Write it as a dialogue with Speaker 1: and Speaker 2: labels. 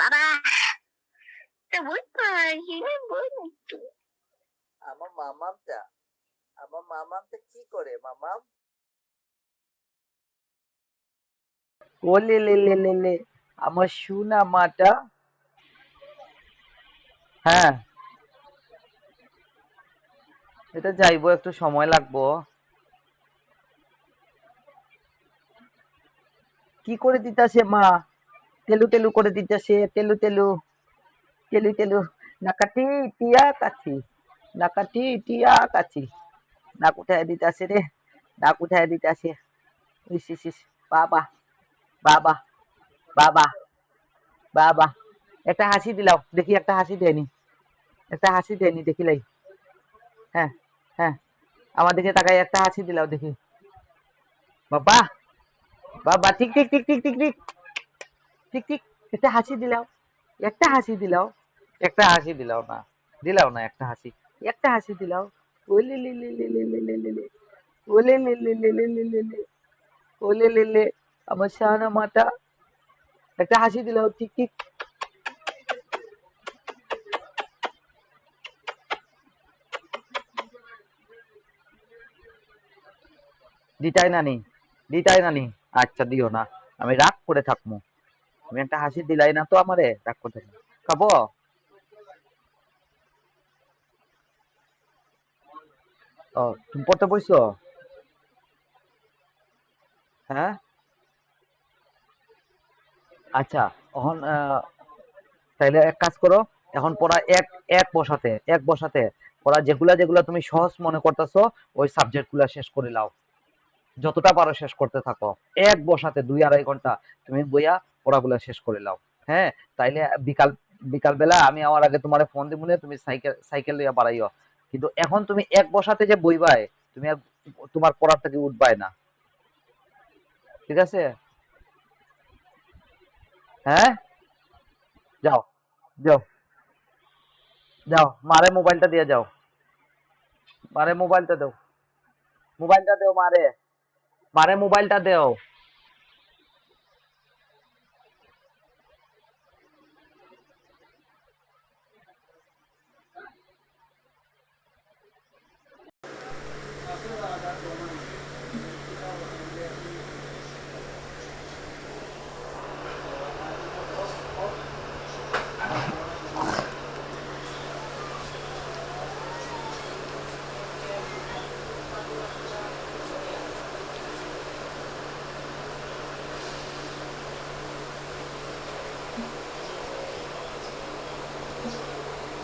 Speaker 1: বাবা তেমন পারিনি বলতো।
Speaker 2: আমার মামামটা কি করে মামাম? ও লে লে লে লে লে, আমার সোনা মাটা। হ্যাঁ, এটা যাইবো, একটু সময় লাগবো। কি করে দিতাছে মা? তেলু তেলু করে দিতেছে, তেলু তেলু তেলু তেলু। নাকাটি টিয়া কাছি, নাকাটি টিয়া কাছি। নাক উঠায় দিতেছে রে, নাক উঠায় দিতেছে। ইস ইস ইস, বাবা বাবা বাবা বাবা। একটা হাসি দিলাও দেখি, একটা হাসি দেয়নি, একটা হাসি দেয়নি দেখিলাই। হ্যাঁ হ্যাঁ, আমার দিকে তাকাই একটা হাসি দিলাও দেখি। বাবা বাবা, ঠিক ঠিক ঠিক ঠিক ঠিক ঠিক ঠিক ঠিক। একটা হাসি দিলাও, একটা হাসি দিলাও, একটা হাসি দিলাও না, দিলাও না একটা হাসি, একটা হাসি দিলাও। ওলে লে লে লে লে লে লে লে লে, ওলে লে লে লে লে লে লে লে, ওলে লে লে, আমার শাহানা মাটা। একটা হাসি দিলাও, ঠিক ঠিক। দিতাই নানি, দিতাই নানি। আচ্ছা দিও না, আমি রাগ করে থাকবো। তুমি একটা হাসি দিলাই না তো আমারে, রাগ করে থাকবো। খাবো? ও, তুমি পড়তে বইছো? হ্যাঁ, আচ্ছা। এখন তাইলে এক কাজ করো, এখন পড়া এক এক বসাতে, এক বসাতে পড়া যেগুলা যেগুলা তুমি সহজ মনে করতেছো, ওই সাবজেক্ট গুলা শেষ করে লাও। যতটা পারো শেষ করতে থাকো। এক বসাতে ২-২.৫ ঘন্টা তুমি বইয়া পড়াগুলা শেষ করে লাও। হ্যাঁ, তাইলে বিকাল বিকাল বেলা আমি আমার আগে তোমার ফোন দিব, তুমি সাইকেল সাইকেল লইয়া বাড়াইও। কিন্তু এখন তুমি এক বসাতে যে বইবাই, তুমি আর তোমার পড়ার থেকে উঠবাই না। ঠিক আছে? হ্যাঁ, যাও যাও যাও, মারে মোবাইলটা দিয়ে যাও, মারে মোবাইলটা দাও, মোবাইলটা দেও মারে, মারে মোবাইলটা দেও।